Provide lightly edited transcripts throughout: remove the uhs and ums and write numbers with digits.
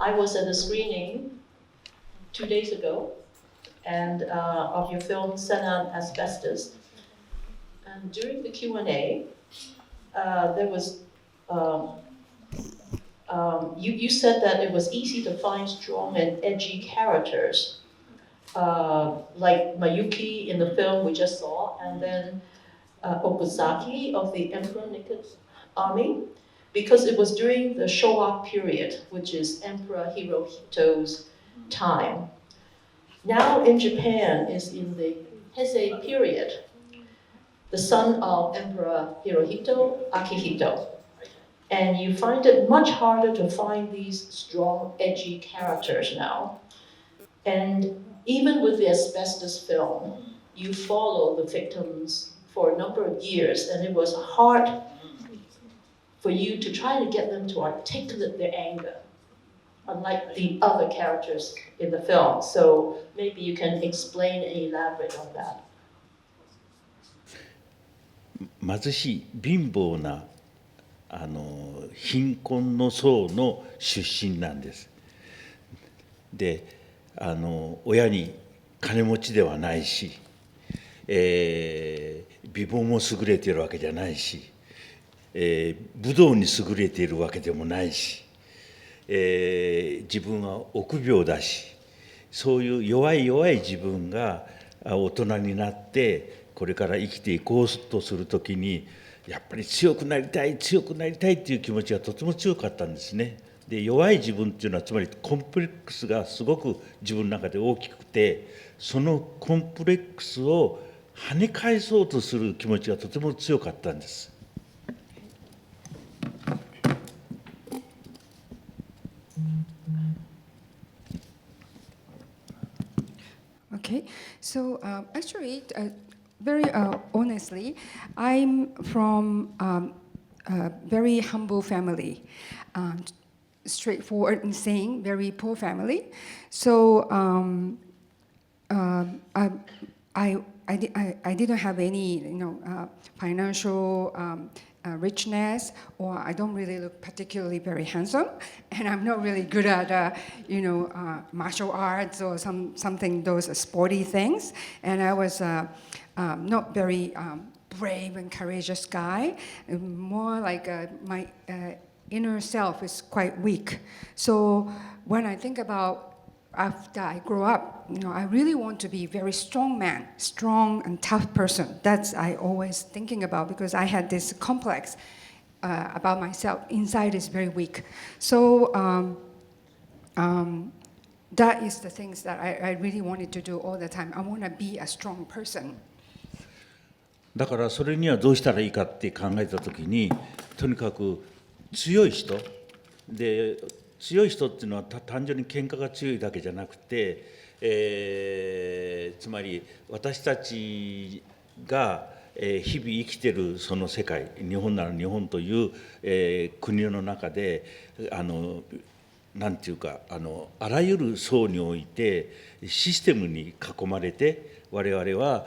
I was at a screening 2 days ago, and of your film Senan Asbestos. And during the Q&A, there was you said that it was easy to find strong and edgy characters, like Mayuki in the film we just saw, and then Okuzaki of the Emperor Nikko's army, because it was during the Showa period, which is Emperor Hirohito's time. Now in Japan is in the Heisei period, the son of Emperor Hirohito, Akihito. And you find it much harder to find these strong, edgy characters now. And even with the Asbestos film, you follow the victims for a number of years, and it was hard for you to try to get them to articulate their anger, unlike the other characters in the film. So maybe you can explain and elaborate on that. 貧しい貧乏な貧困の層の出身なんです。で、親に金持ちではないし、美貌も優れているわけじゃないし、武道に優れているわけでもないし、自分は臆病だし、そういう弱い自分が大人になってこれから生きていこうとするときに、やっぱり強くなりたいっていう気持ちがとても強かったんですね。で、弱い自分っていうのはつまりコンプレックスがすごく自分の中で大きくて、そのコンプレックスを跳ね返そうとする気持ちがとても強かったんです。Okay, so actually, very honestly, I'm from a very humble family, straightforward and saying, very poor family. So I didn't have any, financial richness, or I don't really look particularly very handsome, and I'm not really good at, martial arts or something, those sporty things. And I was not very brave and courageous guy, more like my inner self is quite weak. So when I think about after I grow up, I really want to be a very strong man, strong and tough person. That's I always thinking about, because I had this complex about myself. Inside is very weak. So that is the things that I really wanted to do all the time. I want to be a strong person. だからそれにはどうしたらいいかって考えたときに、とにかく強い人で、強い人っていうのは単純に喧嘩が強いだけじゃなくて、つまり私たちが日々生きてるその世界、日本なら日本という、国の中でなんていうかあらゆる層においてシステムに囲まれて、我々は、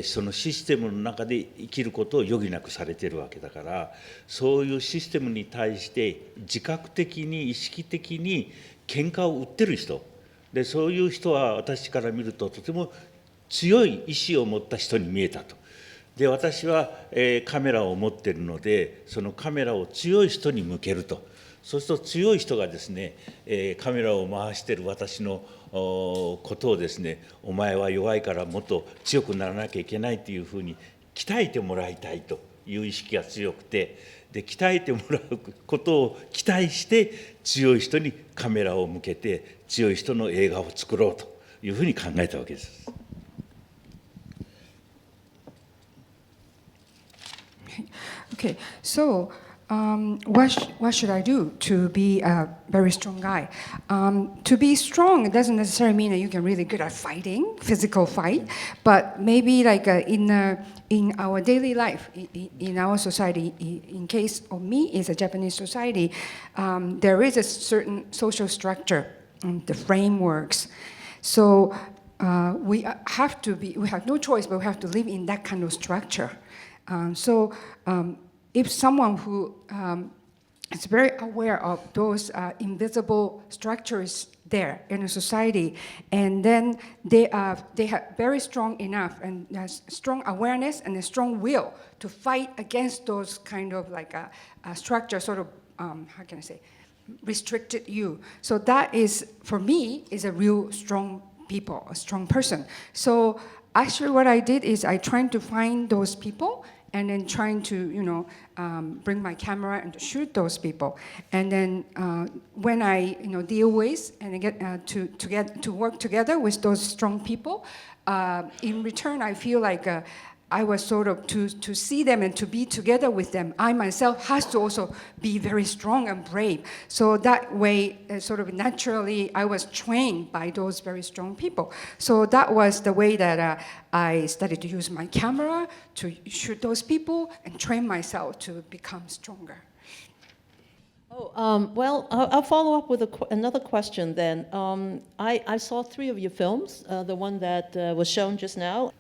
そのシステムの中で生きることを余儀なくされているわけだから、そういうシステムに対して自覚的に意識的に喧嘩を売ってる人で、そういう人は私から見るととても強い意志を持った人に見えたと。で、私は、カメラを持っているので、そのカメラを強い人に向けると。そうすると強い人がですね、カメラを回している私のことをですね、お前は弱いからもっと強くならなきゃいけないというふうに鍛えてもらいたいという意識が強くて、で、鍛えてもらうことを期待して強い人にカメラを向けて強い人の映画を作ろうというふうに考えたわけです。Okay, so what should I do to be a very strong guy? To be strong, it doesn't necessarily mean that you can really good at fighting, physical fight, but maybe like in our daily life, in our society, in case of me, is a Japanese society, there is a certain social structure, the frameworks. So we have no choice, but we have to live in that kind of structure. So if someone who it's very aware of those invisible structures there in a society, and then they have very strong enough and strong awareness and a strong will to fight against those kind of like a structure, sort of how can I say, restricted you. So that is, for me, is a real strong people, a strong person. So actually what I did is I tried to find those people and then trying to, bring my camera and to shoot those people. And then when I, deal with and I get to work together with those strong people, in return, I feel like I was sort of to see them and to be together with them. I myself has to also be very strong and brave. So that way, sort of naturally, I was trained by those very strong people. So that was the way that I started to use my camera to shoot those people and train myself to become stronger. Well, I'll follow up with another question then. I saw 3 of your films, the one that was shown just now,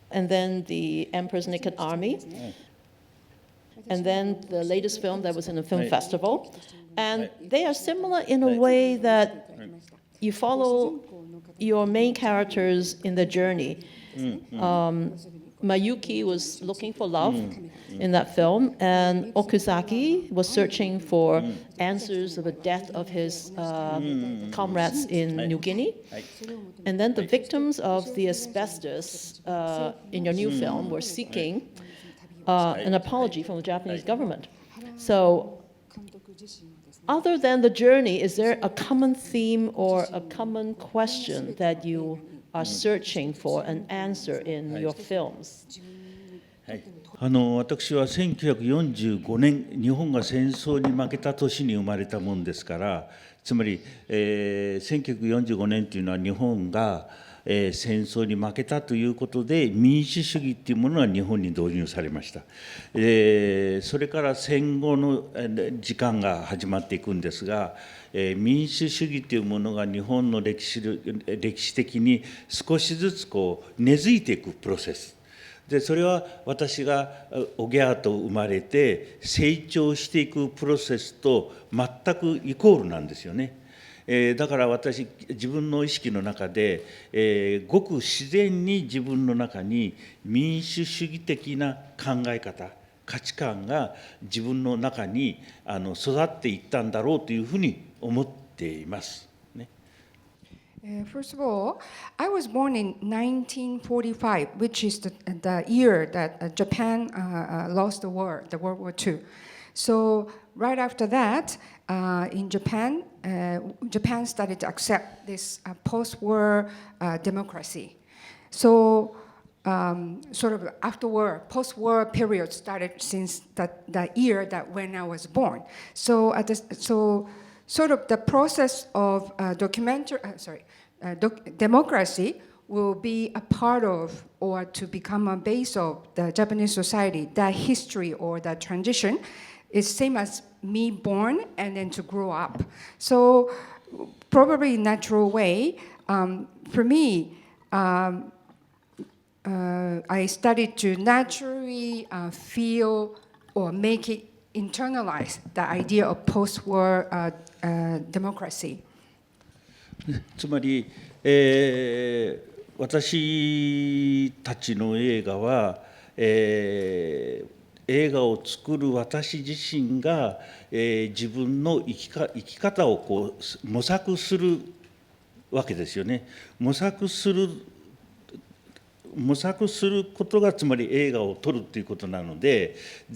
and then the Emperor's Naked Army, and then the latest film that was in a film festival. And they are similar in a way that you follow your main characters in the journey. Mayuki was looking for love in that film, and Okuzaki was searching for answers of the death of his comrades in New Guinea. And then the victims of the asbestos in your new film were seeking an apology from the Japanese government. So other than the journey, is there a common theme or a common question that you are searching for an answer in your films? 私は1945年、日本が戦争に負けた年に生まれたもんですから、つまり、1945年というのは日本が、戦争に負けたということで民主主義というものが日本に導入されました。それから戦後の時間が始まっていくんですが、民主主義というものが日本の歴史的に少しずつ根付いていくプロセスで、それは私がおぎゃーと生まれて成長していくプロセスと全くイコールなんですよね。だから私、自分の意識の中で、ごく自然に自分の中に民主主義的な考え方、価値観が自分の中に育っていったんだろうというふうに思っています。First of all, I was born in 1945, which is the year that Japan lost the World War II. So right after that, in Japan, Japan started to accept this post-war democracy. So sort of after-war, post-war period started since that year that when I was born. So sort of the process of democracy will be a part of or to become a base of the Japanese society. That history or that transition is same as me born and then to grow up. So probably in natural way, for me, I started to naturally feel or make it internalize the idea of post-war democracy. つまり、私たちの映画は、映画を作る私自身が、自分の生き方を模索するわけですよね。模索することがつまり映画を撮るということなので、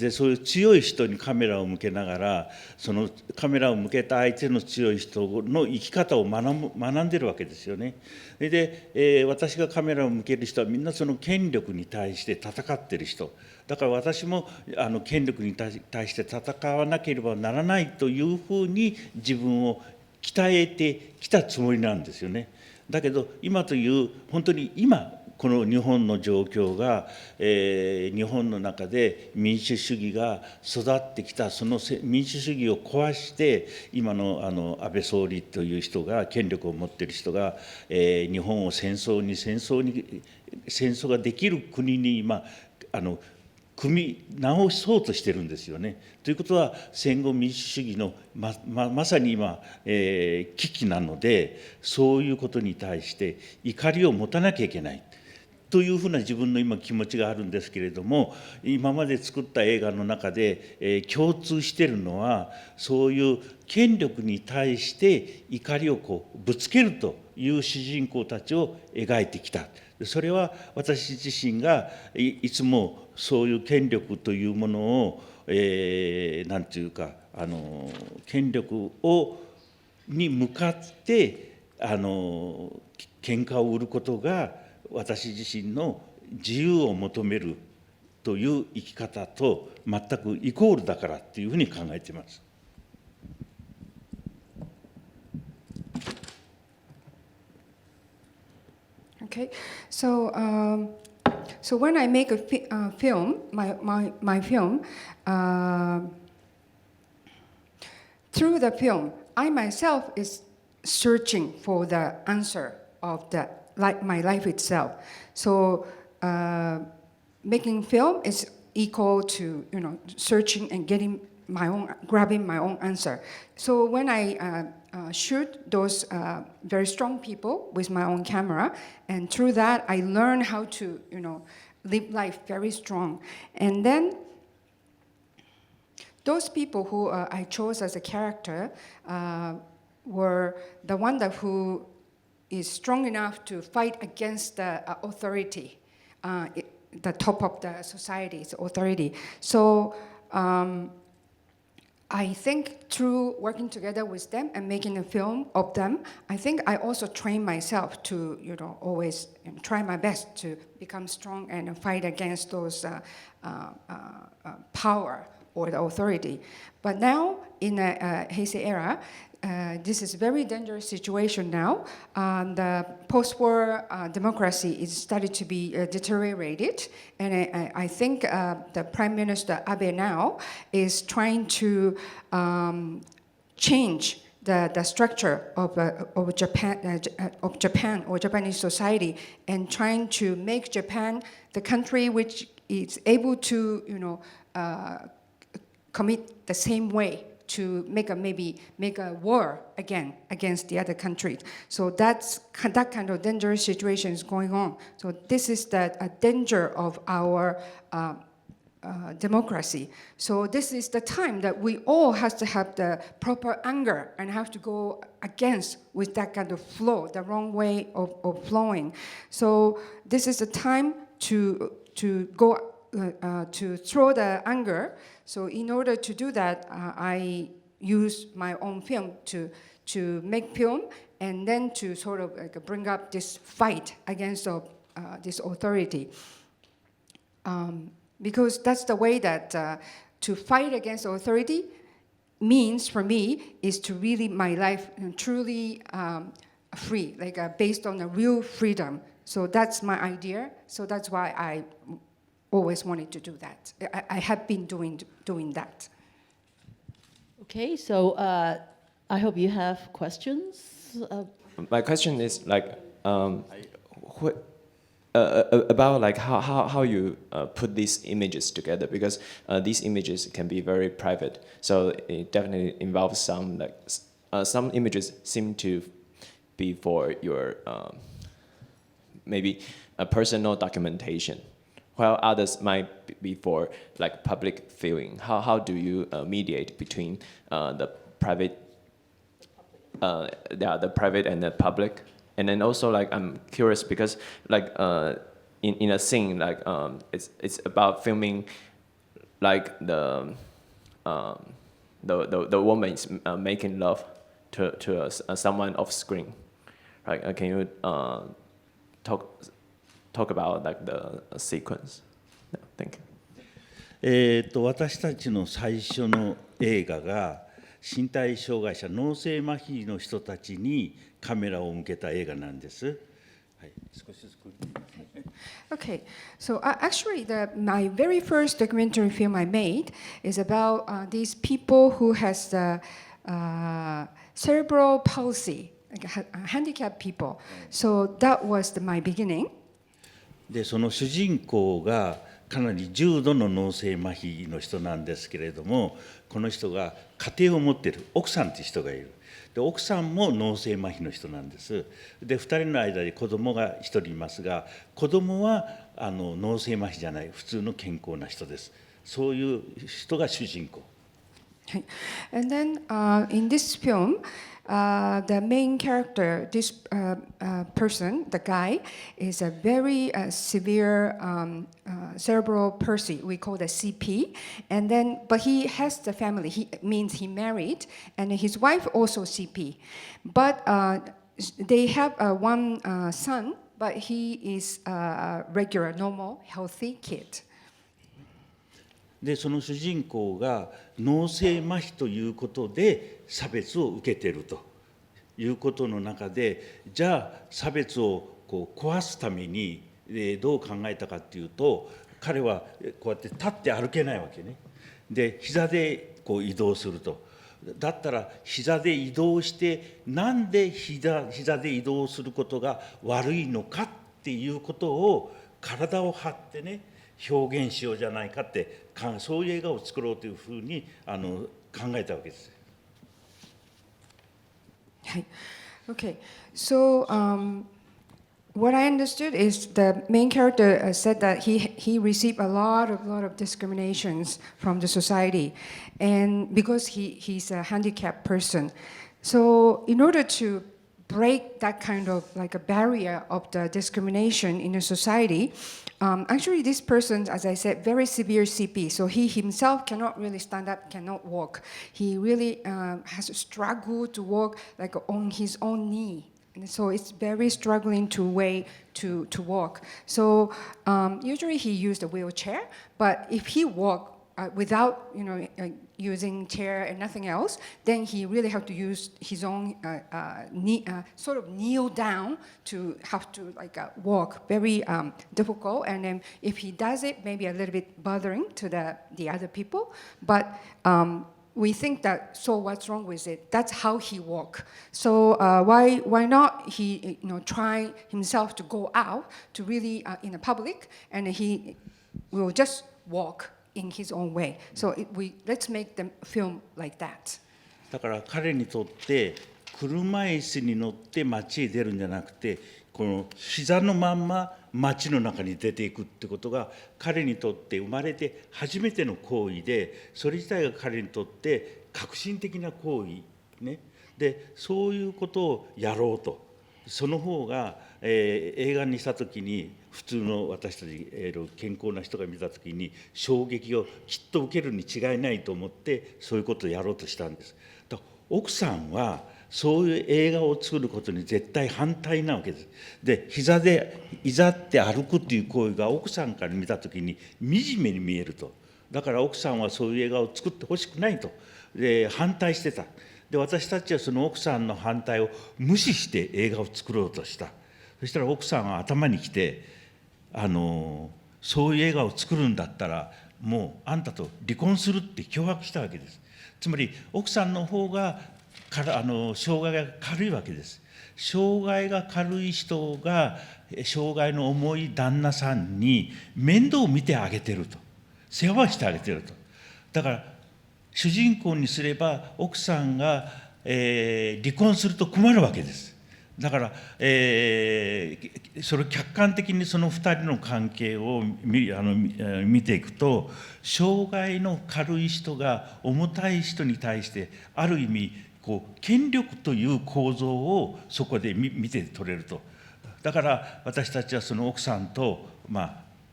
そういう強い人にカメラを向けながら、そのカメラを向けた相手の強い人の生き方を学んでるわけですよね。で、私がカメラを向ける人はみんなその権力に対して戦ってる人。だから私も権力に対して戦わなければならないというふうに自分を鍛えてきたつもりなんですよね。だけど今という本当に今この日本の状況が、日本の中で民主主義が育ってきたその民主主義を壊して今の安倍総理という人が権力を持っている人が、日本を戦争ができる国に今組み直そうとしてるんですよね。ということは戦後民主主義のまさに今、危機なので、そういうことに対して怒りを持たなきゃいけない。というふうな自分の今気持ちがあるんですけれども、今まで作った映画の中で、共通しているのはそういう権力に対して怒りをぶつけるという主人公たちを描いてきた。それは私自身がいつもそういう権力というものを、なんていうか権力に向かって喧嘩を売ることが私自身の自由を求めるという生き方と全くイコールだからというふうに考えています。Okay, so so when I make a film, my film, through the film, I myself is searching for the answer of my life itself. So making film is equal to searching and grabbing my own answer. So when I shoot those very strong people with my own camera, and through that I learn how to live life very strong. And then those people who I chose as a character were the one who is strong enough to fight against the authority, the top of the society's authority. So I think through working together with them and making a film of them, I think I also train myself to always try my best to become strong and fight against those power or the authority. But now in the Heisei era, this is a very dangerous situation now. The post-war democracy is started to be deteriorated, and I think the Prime Minister Abe now is trying to change the structure of Japan or Japanese society, and trying to make Japan the country which is able to commit the same way to make a war again against the other countries. So that kind of dangerous situation is going on. So this is the danger of our democracy. So this is the time that we all have to have the proper anger and have to go against with that kind of flow, the wrong way of flowing. So this is the time to go to throw the anger. So in order to do that, I use my own film to make film, and then to sort of bring up this fight against this authority. Because that's the way that to fight against authority means for me is to really my life truly free, based on a real freedom. So that's my idea. So that's why I always wanted to do that. I have been doing that. Okay, so I hope you have questions. My question is about how you put these images together, because these images can be very private. So it definitely involves some images seem to be for your maybe a personal documentation, while others might be for public viewing. How do you mediate between the private and the public? And then also I'm curious because in a scene it's about filming the woman is making love to someone off screen. Right? Can you talk about the sequence? No, thank you. 私たちの最初の映画が身体障害者脳性麻痺の人たちにカメラを向けた映画なんです。はい、少しずつ。Okay, so actually my very first documentary film I made is about these people who has cerebral palsy, handicapped people. So that was my beginning. でその主人公がかなり重度の脳性麻痺の人なんですけれども、この人が家庭を持っている奥さんという人がいる。で奥さんも脳性麻痺の人なんです。で2人の間に子供が1人いますが、子供は脳性麻痺じゃない普通の健康な人です。そういう人が主人公。And then in this film, the main character, this person, the guy, is a very severe cerebral palsy. We call the CP. And then, but he has the family. He means he married, and his wife also CP. But they have one son, but he is a regular, normal, healthy kid. でその主人公が脳性麻痺ということで差別を受けているということの中で、じゃあ差別を壊すためにどう考えたかっていうと、彼はこうやって立って歩けないわけね。で膝で移動すると。だったら膝で移動して、なんで膝で移動することが悪いのかっていうことを体を張ってね表現しようじゃないかって、そういう映画を作ろうというふうに考えたわけです。はい。Okay. So what I understood is the main character said that he received a lot of discriminations from the society, and because he's a handicapped person. So in order to break that kind of like a barrier of the discrimination in a society, actually this person, as I said, very severe CP, so he himself cannot really stand up, cannot walk. He really has struggled to walk like on his own knee. And so it's very struggling to walk. So usually he used a wheelchair, but if he walked without using chair and nothing else, then he really have to use his own sort of kneel down to have to walk. Very difficult. And then if he does it, maybe a little bit bothering to the other people. But we think that, so what's wrong with it? That's how he walk. So why not he try himself to go out to really in the public, and he will just walk in his own way. So let's make the film like that. だから彼にとって車椅子に乗って街へ出るんじゃなくて、この膝のまんま街の中に出ていくってことが彼にとって生まれて初めての行為で、それ自体が彼にとって革新的な行為ね。でそういうことをやろうと、その方が、映画にしたときに普通の私たち、健康な人が見たときに衝撃をきっと受けるに違いないと思ってそういうことをやろうとしたんです。だから奥さんはそういう映画を作ることに絶対反対なわけです。で膝でいざって歩くという行為が奥さんから見たときに惨めに見えると。だから奥さんはそういう映画を作ってほしくないとで反対してた。で私たちはその奥さんの反対を無視して映画を作ろうとした。そしたら奥さんは頭にきてそういう映画を作るんだったらもうあんたと離婚するって脅迫したわけです。つまり奥さんの方が障害が軽いわけです。障害が軽い人が障害の重い旦那さんに面倒を見てあげてると、世話してあげてると。だから主人公にすれば奥さんが、離婚すると困るわけです。だから、それ客観的にその2人の関係を見ていくと、障害の軽い人が重たい人に対してある意味権力という構造をそこで見て取れると。だから私たちはその奥さんと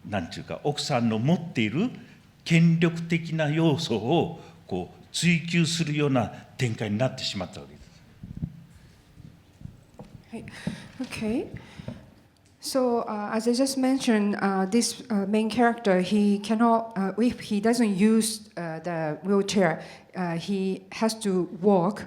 何ていうか奥さんの持っている権力的な要素を追求するような展開になってしまったわけです。Okay. So as I just mentioned, this main character, he cannot, if he doesn't use the wheelchair, he has to walk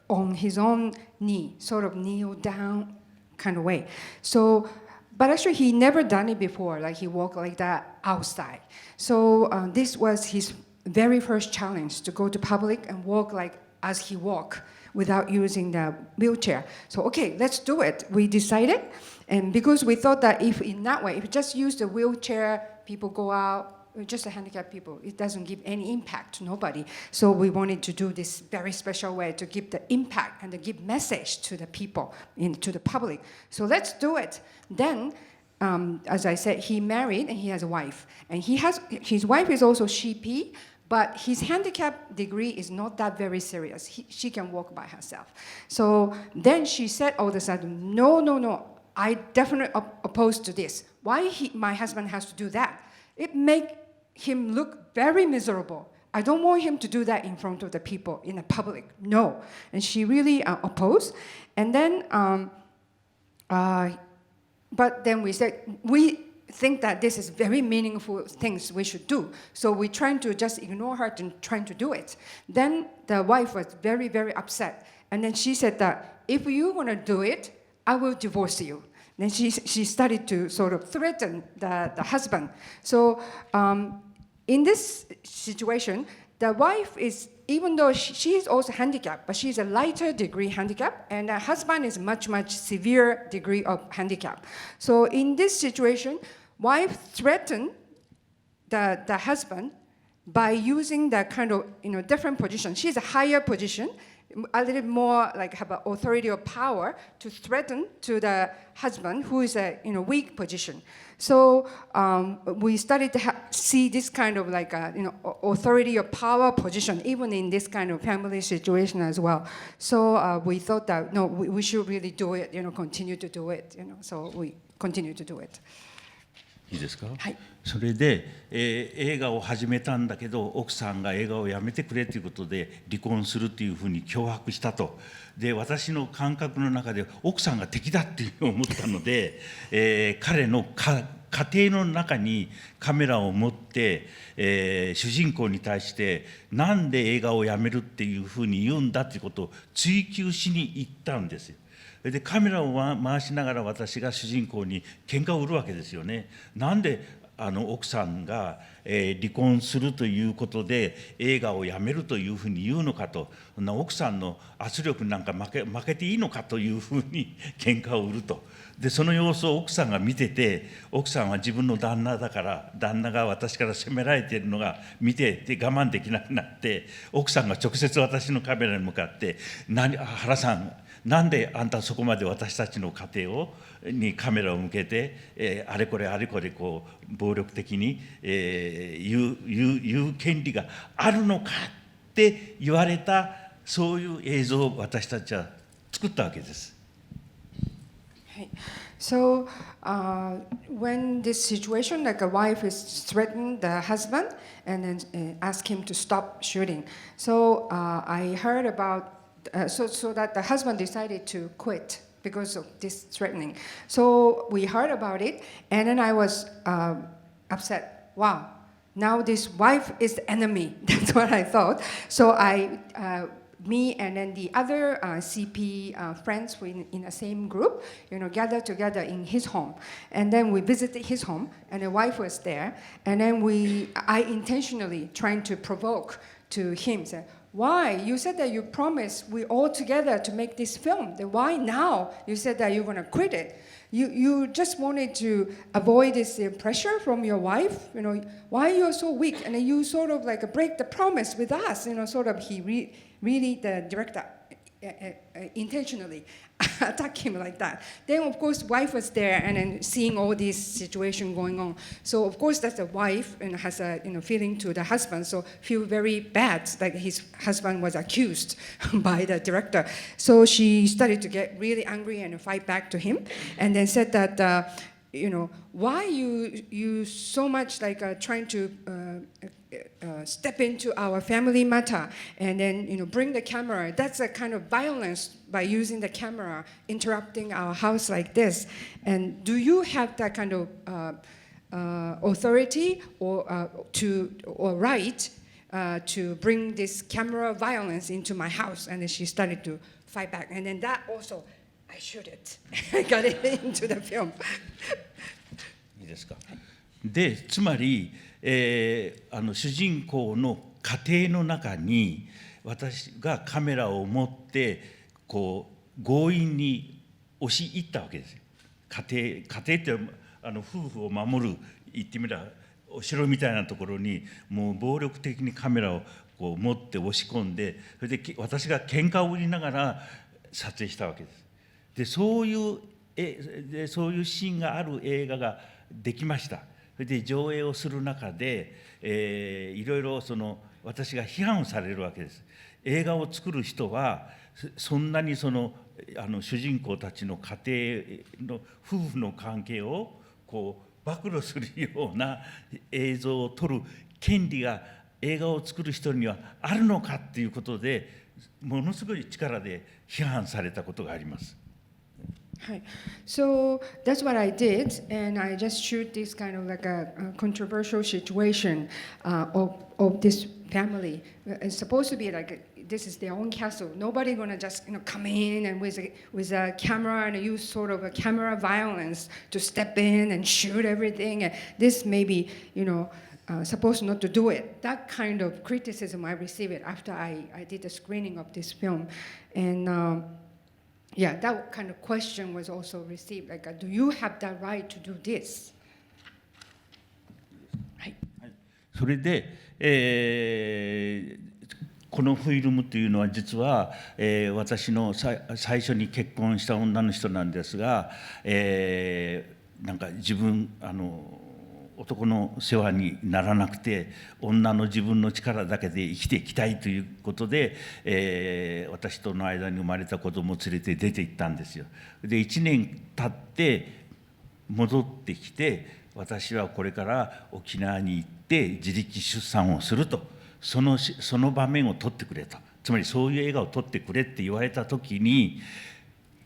on his own knee, sort of kneel down kind of way. So, but actually he never done it before, like he walked like that outside. So this was his very first challenge, to go to public and walk like as he walked without using the wheelchair. So okay, let's do it. We decided, and because we thought that if in that way, if you just use the wheelchair people go out, just the handicapped people, it doesn't give any impact to nobody. So we wanted to do this very special way to give the impact and to give message to the people, to the public. So let's do it. Then, as I said, he married and he has a wife. And his wife is also sheepy, but his handicap degree is not that very serious. She can walk by herself. So then she said all of a sudden, no, I definitely opposed to this. Why my husband has to do that? It makes him look very miserable. I don't want him to do that in front of the people, in the public. No. And she really opposed. And then, but then we said, we think that this is very meaningful things we should do. So we're trying to just ignore her and trying to do it. Then the wife was very, very upset. And then she said that if you want to do it, I will divorce you. Then she started to sort of threaten the husband. So in this situation, the wife is, even though she is also handicapped, but she's a lighter degree handicap, and the husband is much, much severe degree of handicap. So in this situation, wife threatened the husband by using that kind of different position. She's a higher position, a little more like have an authority or power to threaten to the husband who is a weak position. So we started to see this kind of like authority or power position even in this kind of family situation as well. So we thought that no, we should really do it, continue to do it, So we continue to do it. いいですか、はい、それで、映画を始めたんだけど奥さんが映画をやめてくれということで離婚するというふうに脅迫したと。で私の感覚の中で奥さんが敵だっていうふうに思ったので、彼の家庭の中にカメラを持って、主人公に対してなんで映画をやめるっていうふうに言うんだということを追求しに行ったんですよ。でカメラを回しながら私が主人公に喧嘩を売るわけですよね。なんで奥さんが、離婚するということで映画をやめるというふうに言うのかと、奥さんの圧力なんか負けていいのかというふうに喧嘩を売ると。でその様子を奥さんが見てて、奥さんは自分の旦那だから旦那が私から責められているのが見てて我慢できなくなって、奥さんが直接私のカメラに向かって「原さんなんであんたそこまで私たちの家庭にカメラを向けて、あれこれこう暴力的に、言う権利があるのかって言われた、そういう映像を私たちは作ったわけです。So when this situation, like a wife is threatening the husband and then ask him to stop shooting. So I heard about, so that the husband decided to quit because of this threatening. So we heard about it, and then I was upset. Wow, now this wife is the enemy. That's what I thought. So me and then the other CP friends in the same group, gathered together in his home. And then we visited his home, and the wife was there. And then I intentionally trying to provoke to him, say, why? You said that you promised we all together to make this film. Then why now you said that you're going to quit it? You just wanted to avoid this pressure from your wife. Why you're so weak? And then you sort of like break the promise with us. Sort of he really the director intentionally attack him like that. Then of course wife was there and then seeing all this situation going on. So of course that's the wife and has a feeling to the husband. So feel very bad like his husband was accused by the director. So she started to get really angry and fight back to him, and then said that why you so much like trying to step into our family matter and then bring the camera. That's a kind of violence by using the camera, interrupting our house like this. And do you have that kind of authority or right to bring this camera violence into my house? And then she started to fight back. And then that also, I shoot it. I got it into the film. いいですか。でつまり、主人公の家庭の中に私がカメラを持ってこう強引に押し入ったわけですよ。家庭って夫婦を守る言ってみればお城みたいなところにもう暴力的にカメラをこう持って押し込んで、それで私が喧嘩を売りながら撮影したわけです。でそういうシーンがある映画ができました。それで上映をする中で、いろいろ私が批判をされるわけです。映画を作る人はそんなに主人公たちの家庭の夫婦の関係をこう暴露するような映像を撮る権利が映画を作る人にはあるのかっていうことでものすごい力で批判されたことがあります。Hi. So that's what I did, and I just shoot this kind of like a controversial situation of this family. It's supposed to be like this is their own castle. Nobody gonna just come in and with a camera and use sort of a camera violence to step in and shoot everything. And this maybe supposed not to do it. That kind of criticism I received after I did the screening of this film, and. Yeah, that kind of question was also received. Like, do you have that right to do this? はい。それで、このフィルムというのは実は、私の最初に結婚した女の人なんですが、なんか自分男の世話にならなくて女の自分の力だけで生きていきたいということで、私との間に生まれた子供を連れて出て行ったんですよ。で1年経って戻ってきて、私はこれから沖縄に行って自力出産をすると、その場面を撮ってくれと、つまりそういう映画を撮ってくれって言われた時に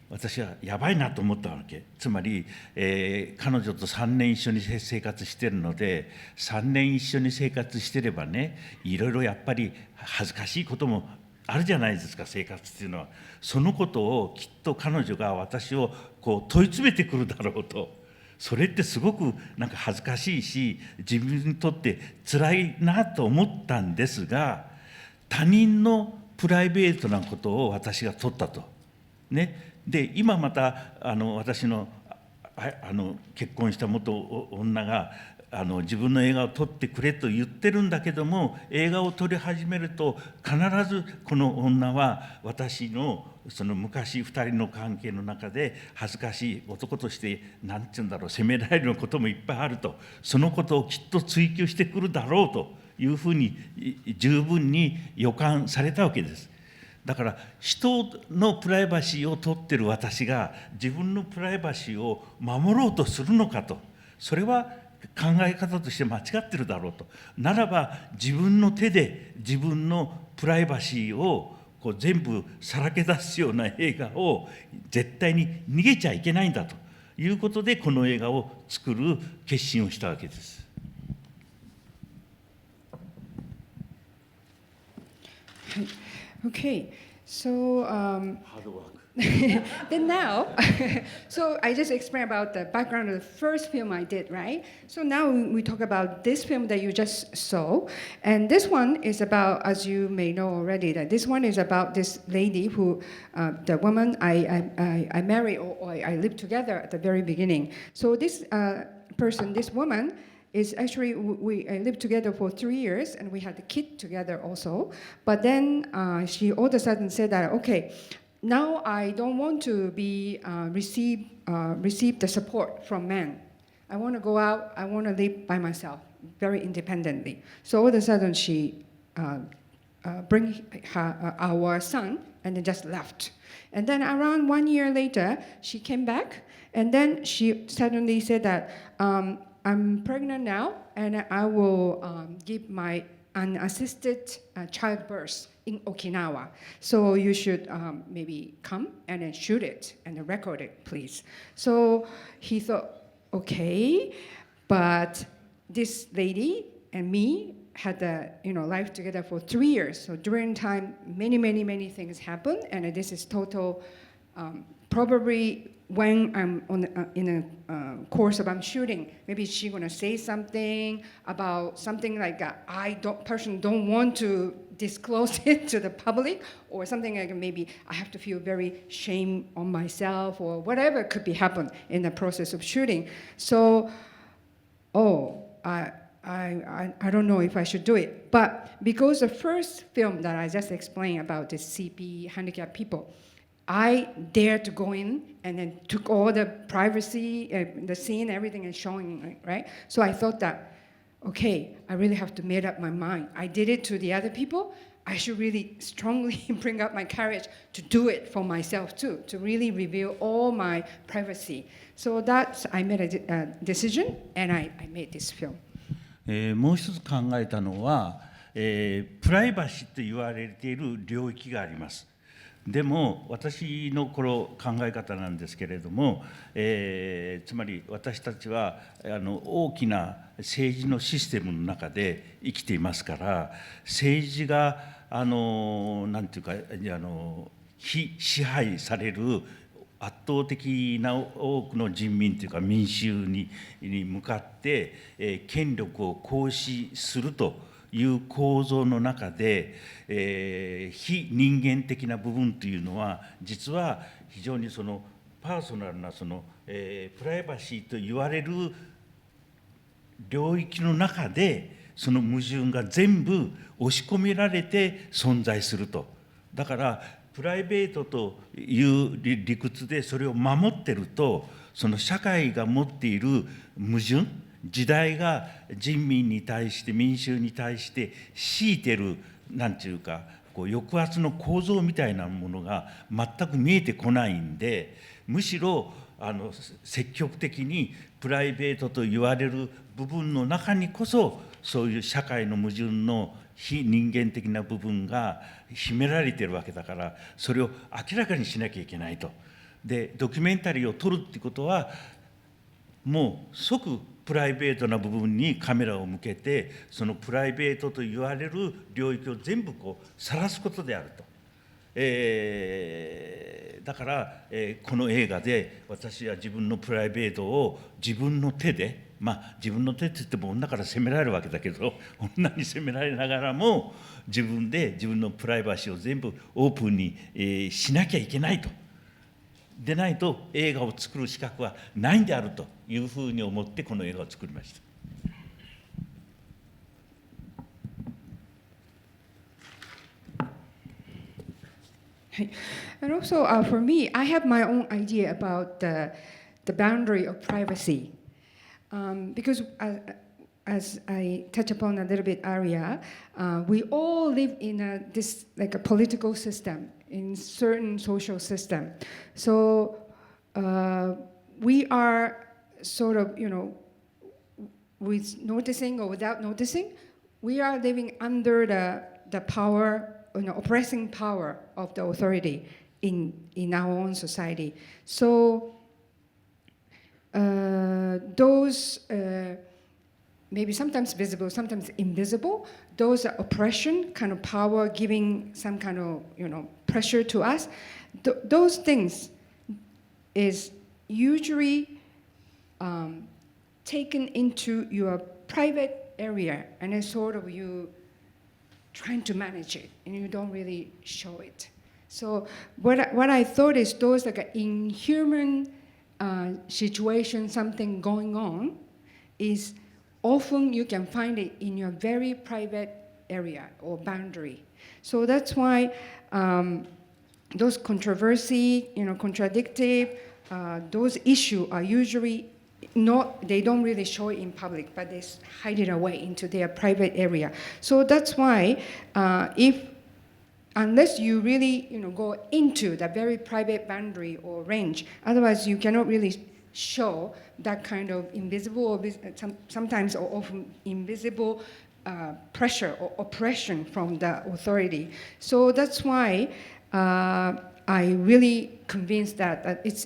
私はやばいなと思ったわけ。つまり、彼女と3年一緒に生活してるので、3年一緒に生活してればね、いろいろやっぱり恥ずかしいこともあるじゃないですか、生活っていうのは。そのことをきっと彼女が私をこう問い詰めてくるだろうと。それってすごくなんか恥ずかしいし、自分にとって辛いなと思ったんですが、他人のプライベートなことを私が撮ったと。ね。で今また私の結婚した元女が自分の映画を撮ってくれと言ってるんだけども、映画を撮り始めると必ずこの女は私のその昔2人の関係の中で恥ずかしい男として何て言うんだろう、責められることもいっぱいあると、そのことをきっと追求してくるだろうというふうに十分に予感されたわけです。だから人のプライバシーを取ってる私が自分のプライバシーを守ろうとするのかと、それは考え方として間違ってるだろうと。ならば自分の手で自分のプライバシーをこう全部さらけ出すような映画を絶対に逃げちゃいけないんだということで、この映画を作る決心をしたわけです。Okay, so Hard work. then now, so I just explained about the background of the first film I did, right? So now we talk about this film that you just saw, and this one is about, as you may know already, that this one is about this lady who, the woman I married or I lived together at the very beginning. So this person, this woman, is actually, we lived together for 3 years and we had a kid together also. But then she all of a sudden said that, okay, now I don't want to be receive the support from men. I want to go out, I want to live by myself, very independently. So all of a sudden she bring our son and then just left. And then around 1 year later, she came back and then she suddenly said that, I'm pregnant now, and I will give my unassisted childbirth in Okinawa. So you should maybe come and then shoot it and record it, please. So he thought, okay, but this lady and me had a life together for 3 years. So during time, many things happened, and this is total probably. When I'm in a course of I'm shooting, maybe she's gonna say something about something like I personally don't want to disclose it to the public, or something like maybe I have to feel very shame on myself, or whatever could be happen in the process of shooting. So, I I don't know if I should do it. But because the first film that I just explained about the CP handicapped people, I dared to go in and then took all the privacy, the scene, everything and showing, right? So I thought that, okay, I really have to make up my mind. I did it to the other people. I should really strongly bring up my courage to do it for myself too, to really reveal all my privacy. So that's, I made a decision and I made this film. もう一つ考えたのは、プライバシーと言われている領域があります。でも私のこの考え方なんですけれども、つまり私たちは大きな政治のシステムの中で生きていますから、政治がなんていうか非支配される圧倒的な多くの人民というか民衆に向かって権力を行使するという構造の中で、非人間的な部分というのは実は非常にパーソナルなプライバシーと言われる領域の中でその矛盾が全部押し込められて存在すると。だからプライベートという理屈でそれを守ってると、その社会が持っている矛盾、時代が人民に対して民衆に対して強いてるなんていうか抑圧の構造みたいなものが全く見えてこないんで、むしろ積極的にプライベートと言われる部分の中にこそそういう社会の矛盾の非人間的な部分が秘められているわけだから、それを明らかにしなきゃいけないと。でドキュメンタリーを撮るってことはもう即プライベートな部分にカメラを向けて、そのプライベートと言われる領域を全部晒すことであると。だから、この映画で私は自分のプライベートを自分の手で、自分の手って言っても女から責められるわけだけど、女に責められながらも自分で自分のプライバシーを全部オープンに、しなきゃいけないと。でないと映画を作る資格はないんであるというふうに思ってこの映画を作りました。And also, for me, I have my own idea about the boundary of privacy. Because as I touched upon a little bit earlier, we all live in like a political system, in certain social system. So we are sort of, with noticing or without noticing, we are living under the power, oppressing power of the authority in our own society. So those maybe sometimes visible, sometimes invisible, those are oppression, kind of power giving some kind of pressure to us. Those things is usually taken into your private area, and then sort of you trying to manage it, and you don't really show it. So what I thought is those like an inhuman situation, something going on, is often you can find it in your very private area or boundary. So that's why those controversy, contradictive, those issues are usually they don't really show it in public, but they hide it away into their private area. So that's why unless you really go into the very private boundary or range, otherwise you cannot really show that kind of invisible or sometimes or often invisible pressure or oppression from the authority. So that's why I really convinced that it's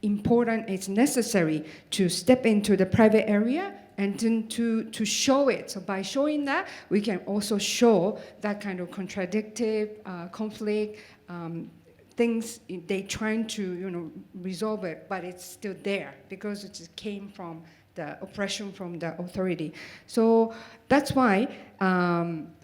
important, it's necessary to step into the private area and to show it. So by showing that, we can also show that kind of contradictive conflict, things they trying to resolve it, but it's still there because it just came from the oppression from the authority. So that's why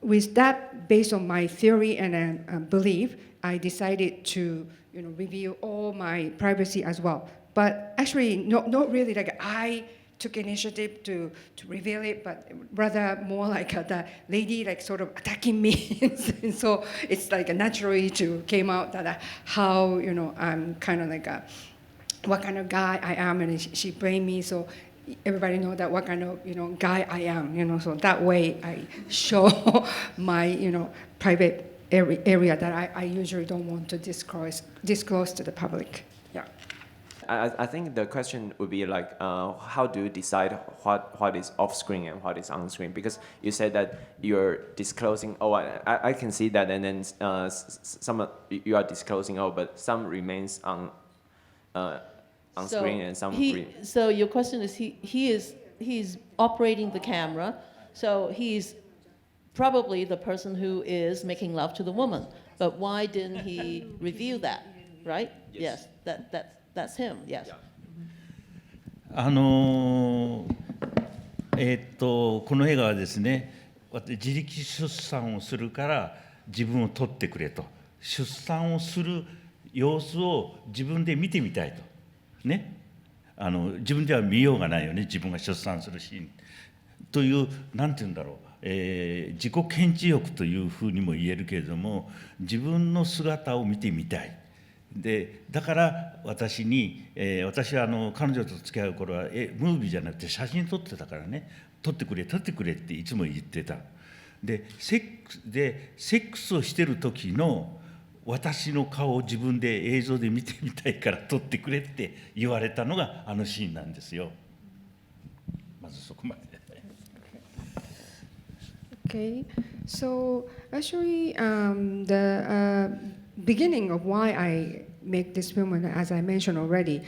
with that, based on my theory and belief, I decided to reveal all my privacy as well. But actually, not really like I took initiative to reveal it, but rather more like the lady like sort of attacking me. And so it's like naturally to came out that how, I'm kind of like what kind of guy I am, and she blamed me, so everybody know that what kind of, guy I am, so that way I show my, private area that I usually don't want to disclose to the public. Yeah. I think the question would be like, how do you decide what is off screen and what is on screen? Because you said that you're disclosing. Oh, I can see that, and then some you are disclosing. Oh, but some remains on screen and some. So your question is he's operating the camera, so he's probably the person who is making love to the woman. But why didn't he reveal that? Right? Yes. That's him. Yes. この映画はですね、自力出産をするから自分を撮ってくれと、出産をする様子を自分で見てみたいとね、自分では見ようがないよね、自分が出産するシーンという、なんて言うんだろう、自己顕示欲というふうにも言えるけれども、自分の姿を見てみたい。でだから私は彼女と付き合う頃はムービーじゃなくて写真撮ってたからね、撮ってくれっていつも言ってた。でセックスをしてる時の私の顔を自分で映像で見てみたいから撮ってくれって言われたのがシーンなんですよ。まずそこまで。Okay, so actually the beginning of why I make this film, and as I mentioned already,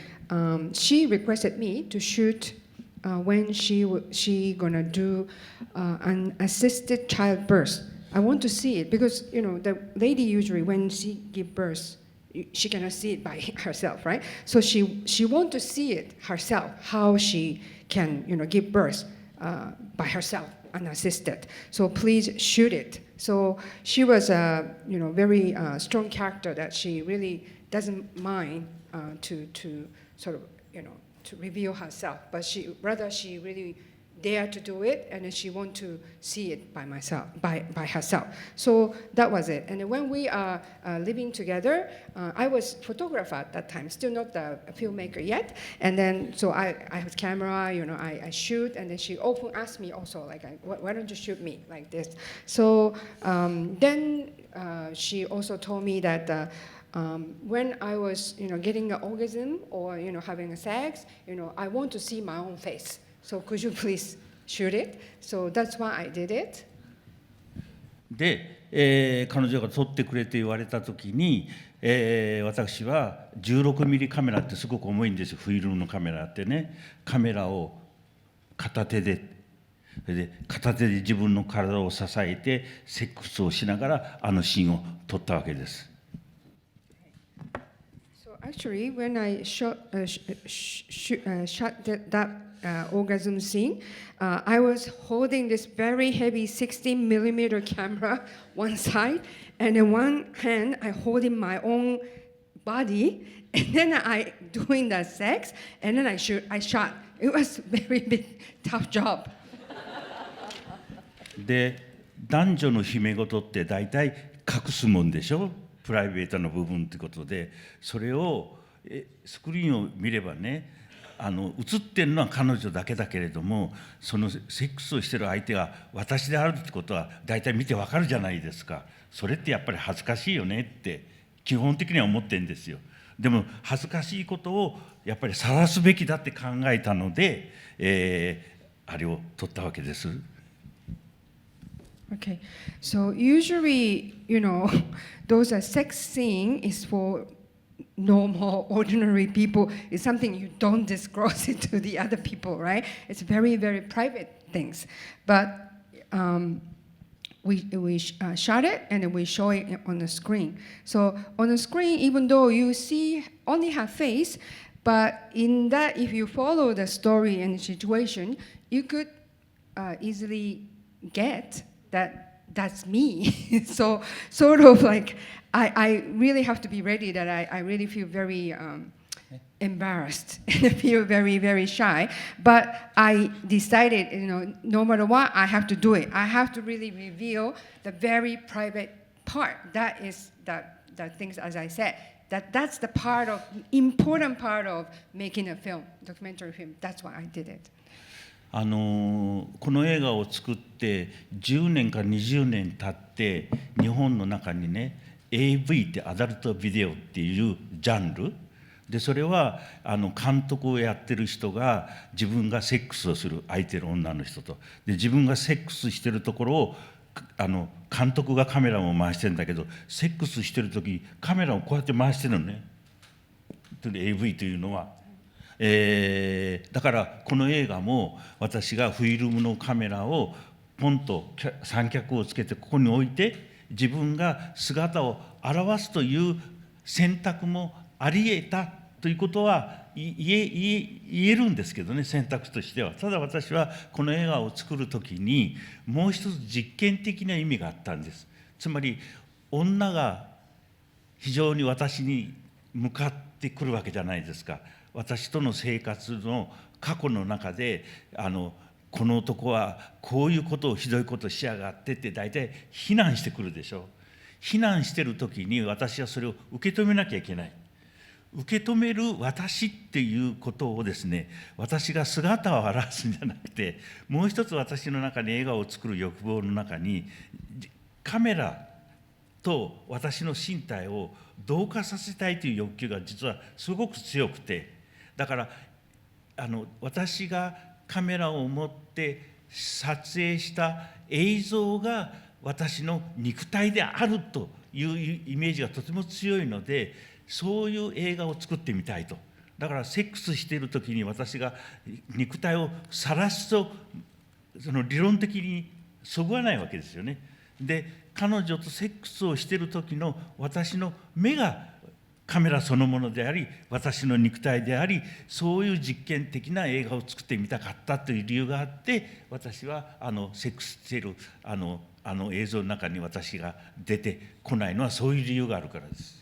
she requested me to shoot when she gonna do an assisted childbirth. I want to see it because the lady usually when she give birth, she cannot see it by herself, right? So she want to see it herself, how she can give birth by herself, unassisted. So please shoot it. So she was a very strong character that she really doesn't mind to sort of to reveal herself, but she really dared to do it, and then she want to see it by herself. So that was it. And then when we are living together, I was photographer at that time, still not a filmmaker yet. And then so I have camera, I shoot, and then she often asked me also like, why don't you shoot me like this? So then she also told me that when I was getting an orgasm or having a sex, I want to see my own face. So could you please shoot it? So that's why I did it. で、彼女が撮ってくれと言われたときに、私は16ミリカメラってすごく重いんですよ、フィルムのカメラってね。カメラを片手で自分の体を支えてセックスをしながらシーンを撮ったわけです。So actually, when I shot that orgasm scene, I was holding this very heavy 16mm camera one side, and in one hand I holding my own body, and then I doing the sex, and then I shot. It was a very big, tough job. で、男女の秘め事って大体隠すもんでしょ、プライベートな部分ということで、それをスクリーンを見ればね、映ってるのは彼女だけだけれども、そのセックスをしてる相手が私であるってことは大体見てわかるじゃないですか。それってやっぱり恥ずかしいよねって基本的には思ってるんですよ。でも恥ずかしいことをやっぱり晒すべきだって考えたので、あれを撮ったわけです。Okay, so usually, those sex scene is for normal, ordinary people. It's something you don't disclose it to the other people, right? It's very, very private things. But we shot it and then we show it on the screen. So on the screen, even though you see only her face, but in that, if you follow the story and the situation, you could easily get that that's me. So sort of like I really have to be ready that I really feel very embarrassed and feel very, very shy. But I decided, no matter what, I have to do it. I have to really reveal the very private part. That is the things, as I said, that's the important part of making a film, documentary film. That's why I did it. この映画を作って10年か20年経って日本の中にね AV ってアダルトビデオっていうジャンルで、それは監督をやってる人が自分がセックスをする相手の女の人とで、自分がセックスしてるところを監督がカメラを回してるんだけど、セックスしてる時カメラをこうやって回してるのね AV というのは。だからこの映画も私がフィルムのカメラをポンと三脚をつけてここに置いて自分が姿を現すという選択もあり得たということは言えるんですけどね、選択としては。ただ私はこの映画を作る時にもう一つ実験的な意味があったんです。つまり女が非常に私に向かってくるわけじゃないですか。私との生活の過去の中でこの男はこういうことをひどいことをしやがってって大体非難してくるでしょ。非難してる時に私はそれを受け止めなきゃいけない。受け止める私っていうことをですね、私が姿を現すんじゃなくて、もう一つ私の中に映画を作る欲望の中にカメラと私の身体を同化させたいという欲求が実はすごく強くて、だから私がカメラを持って撮影した映像が私の肉体であるというイメージがとても強いので、そういう映画を作ってみたいと。だからセックスしている時に私が肉体を晒すと理論的にそぐわないわけですよね。で彼女とセックスをしている時の私の目がカメラそのものであり私の肉体であり、そういう実験的な映画を作ってみたかったという理由があって、私はセックスしている映像の中に私が出てこないのはそういう理由があるからです。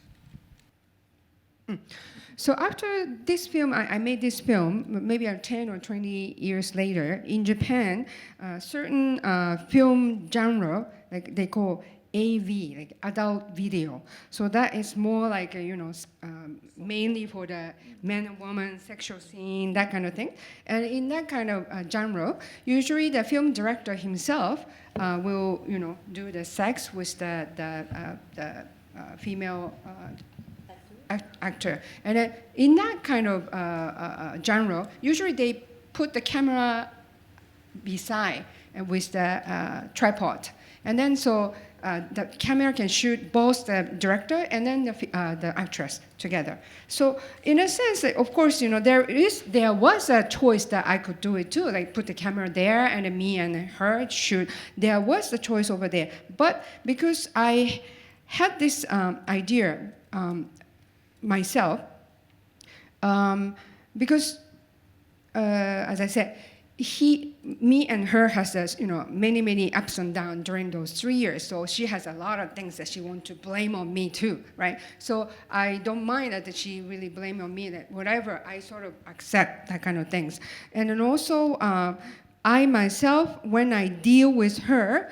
So after this film, I made this film, maybe 10 or 20 years later, in Japan, certain film genre, like they call AV, like adult video. So that is more like, mainly for the man and woman sexual scene, that kind of thing. And in that kind of genre, usually the film director himself will, do the sex with the female actor. And in that kind of genre, usually they put the camera beside with the tripod. And then so the camera can shoot both the director and then the actress together. So in a sense, of course, there was a choice that I could do it too, like put the camera there and me and her shoot. There was the choice over there. But because I had this idea myself, because as I said, me and her has this, many ups and downs during those 3 years. So she has a lot of things that she wants to blame on me too, right? So I don't mind that she really blame on me, that whatever, I sort of accept that kind of things. And then also, I myself, when I deal with her,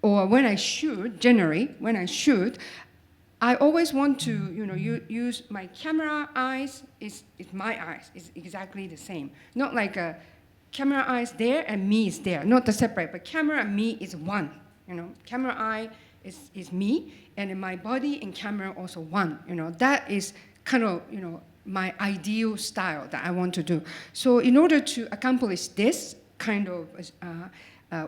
or when I shoot, generally, when I shoot, I always want to, use my camera eyes, is my eyes, is exactly the same. Not like a camera eyes there and me is there, not the separate, but camera and me is one. Camera eye is me, and in my body and camera also one. That is kind of, my ideal style that I want to do. So in order to accomplish this kind of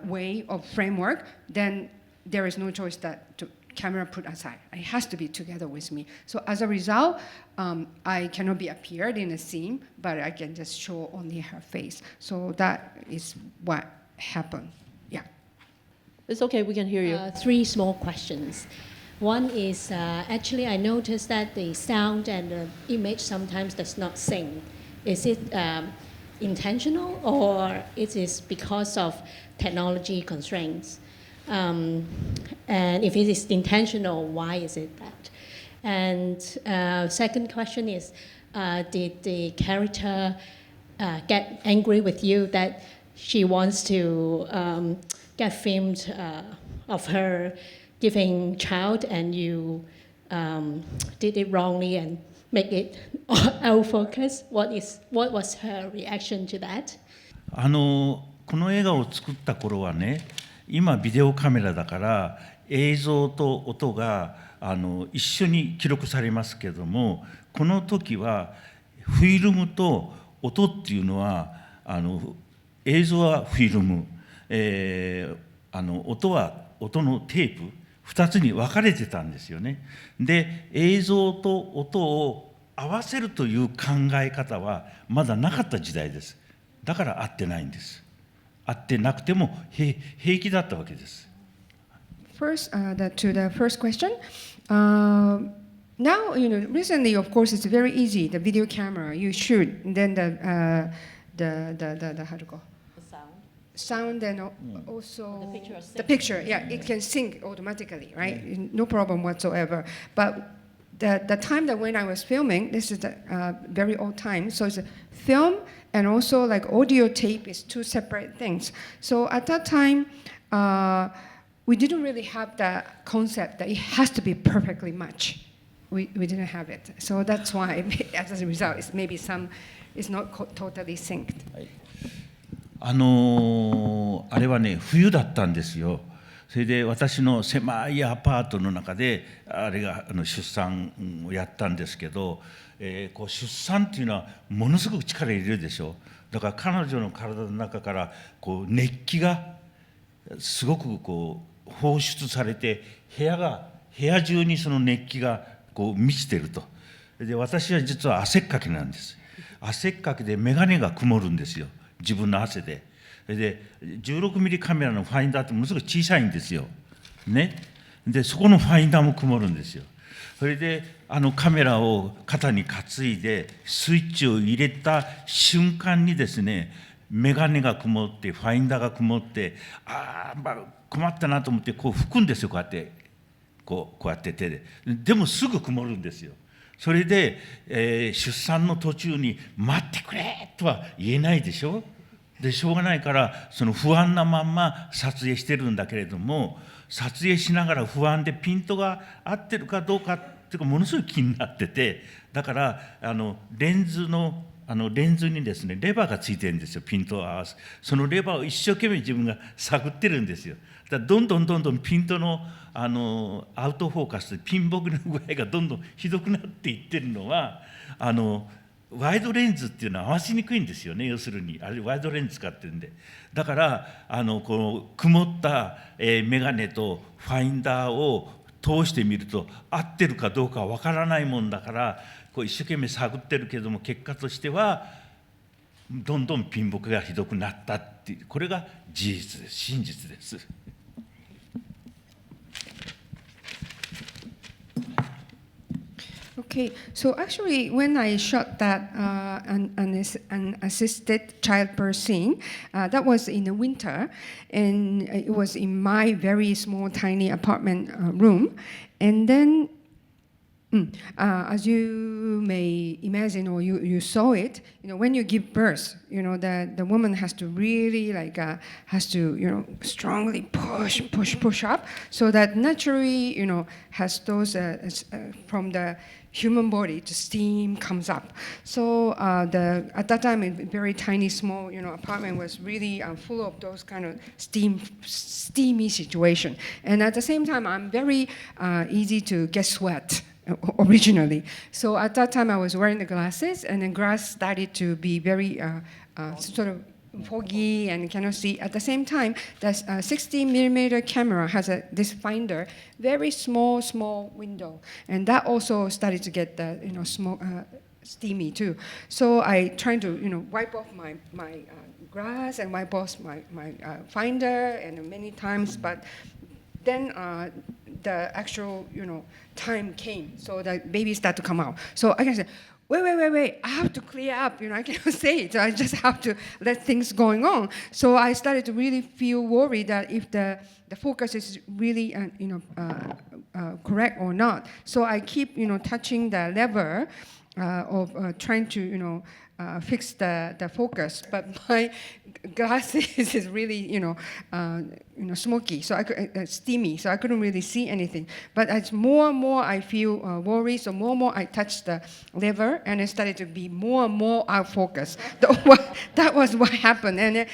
way of framework, then there is no choice that to camera put aside. It has to be together with me. So as a result, I cannot be appeared in a scene, but I can just show only her face. So that is what happened. Yeah. It's okay, we can hear you. 3 small questions. One is actually I noticed that the sound and the image sometimes does not sync. Is it intentional or it is because of technology constraints? And if it is intentional, why is it that? And second question is, did the character get angry with you that she wants to get filmed of her giving child, and you did it wrongly and make it out focus? What was her reaction to that? この映画を作った頃はね、今ビデオカメラだから映像と音が一緒に記録されますけども、この時はフィルムと音っていうのは映像はフィルム、音は音のテープ2つに分かれてたんですよね。で、映像と音を合わせるという考え方はまだなかった時代です。だから合ってないんです。合ってなくても平気だったわけです。First, to the first question. Now, recently, of course, it's very easy. The video camera, you shoot, and then the how to go? Sound and also the picture, yeah, it can sync automatically, right? No problem whatsoever. But the time that when I was filming, this is a very old time, so it's a film and also like audio tape is two separate things. So at that time, we didn't really have the concept that it has to be perfectly matched. We didn't have it. So that's why, as a result, it's maybe it's not totally synced. あれはね、冬だったんですよ。それで私の狭いアパートの中であれが出産をやったんですけど、こう出産っていうのはものすごく力入れるでしょ。だから彼女の体の中からこう熱気がすごくこう放出されて、部屋中にその熱気がこう満ちてると。で、私は実は汗っかきなんです。汗っかきで眼鏡が曇るんですよ。自分の汗で。で、16ミリカメラのファインダーってものすごい小さいんですよ。ね。で、そこのファインダーも曇るんですよ。それで、カメラを肩に担いで、スイッチを入れた瞬間にですね、眼鏡が曇って、ファインダーが曇って、困ったなと思って、こう拭くんですよ、こうやって。こうやって手で。でもすぐ曇るんですよ。それで、出産の途中に待ってくれとは言えないでしょ。でしょうがないからその不安なまんま撮影してるんだけれども、撮影しながら不安でピントが合ってるかどうかっていうかものすごい気になってて、だからレンズにですねレバーがついてるんですよ。ピントを合わすそのレバーを一生懸命自分が探ってるんですよ。だからどんどんピントのアウトフォーカスでピンボケの具合がどんどんひどくなっていってるのはワイドレンズっていうのは合わせにくいんですよね。要するにあれワイドレンズ使ってるんで、だからこの曇った眼鏡とファインダーを通してみると合ってるかどうかわからないもんだから、こう一生懸命探ってるけども結果としてはどんどんピンボケがひどくなったっていう、これが事実です。真実です。Okay, so actually, when I shot that an assisted childbirth scene, that was in the winter, and it was in my very small, tiny apartment room. And then, as you may imagine, or you saw it, when you give birth, the woman has to really strongly push up, so that naturally, has those from the human body, the steam comes up. So at that time, a very tiny, small, apartment was really full of those kind of steamy situation. And at the same time, I'm very easy to get sweat originally. So at that time, I was wearing the glasses, and then glass started to be very sort of foggy and cannot see. At the same time, the 60mm camera has this finder, very small window, and that also started to get the smoke, steamy too. So I tried to wipe off my glass and wipe off my finder and many times, but then the actual time came, so the baby started to come out. So I can say, wait, I have to clear up, I cannot say it, I just have to let things going on. So I started to really feel worried that if the focus is really correct or not. So I keep, touching the lever of trying to, fix the focus. But my glasses is really, smoky, so I could, steamy, so I couldn't really see anything. But as more and more I feel worried, so more and more I touched the lever, and it started to be more and more out of focus. That was what happened. And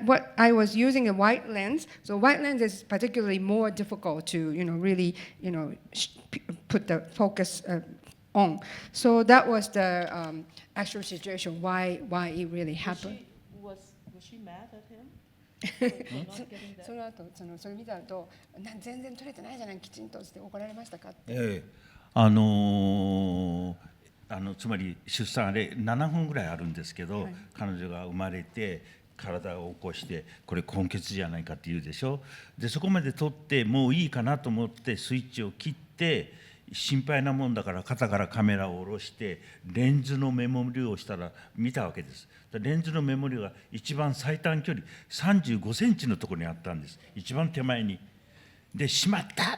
what I was using a wide lens, so wide lens is particularly more difficult to, really, put the focus on. So that was the actual situation, why it really happened. Was she mad at him? その後それ見た後、全然撮れてないじゃないきちんとして怒られましたかって。つまり出産あれ7分ぐらいあるんですけど、彼女が生まれて体を起こしてこれ根血じゃないかって言うでしょ。でそこまで撮ってもういいかなと思ってスイッチを切って、心配なもんだから肩からカメラを下ろしてレンズのメモリをしたら見たわけです。レンズのメモリが一番最短距離35センチのところにあったんです。一番手前に。で、しまったっ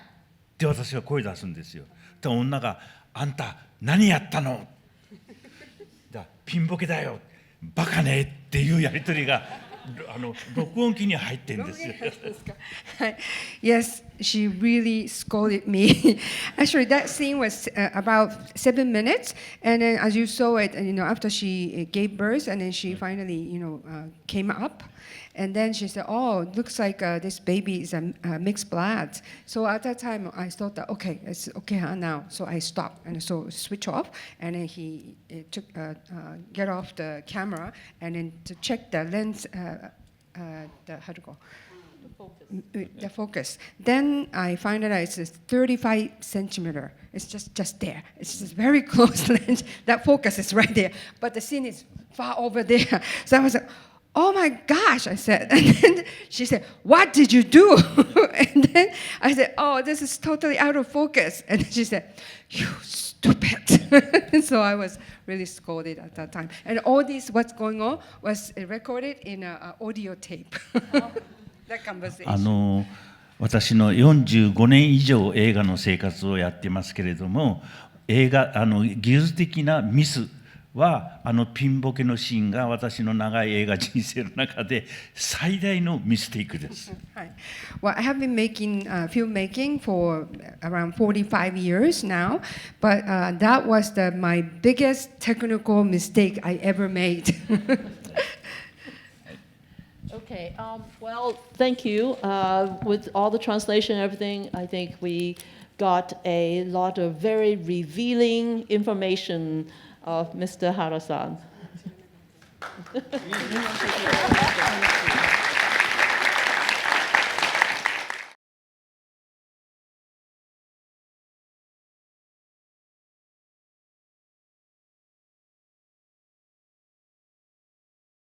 て私が声出すんですよ。で、女があんた何やったの？ピンボケだよ。バカねっていうやり取りが録音機に入ってるんですよ。Yes, she really scolded me. Actually, that scene was about 7 minutes, and then as you saw it, after she gave birth, and then she finally, came up, and then she said, "Oh, looks like this baby is a mixed blood." So at that time, I thought that okay, it's okay now. So I stopped and so switch off, and then he took get off the camera, and then to check the lens. The focus. Then I find out it's 35 centimeter. It's just there. It's just very close lens. That focus is right there, but the scene is far over there. So I was like, "Oh my gosh!" I said, and then she said, "What did you do?" And then I said, "Oh, this is totally out of focus." And she said, "You stupid." So I was really scolded at that time. And all this, what's going on, was recorded in an audio tape. That conversation. 私の45年以上映画の生活をやってますけれども、技術的なミスはピンボケのシーンが私の長い映画人生の中で最大のミステイクです。Well, I have been making filmmaking for around 45 years now, but that was my biggest technical mistake I ever made. Okay, well, thank you. With all the translation and everything, I think we got a lot of very revealing information of Mr. Hara-san.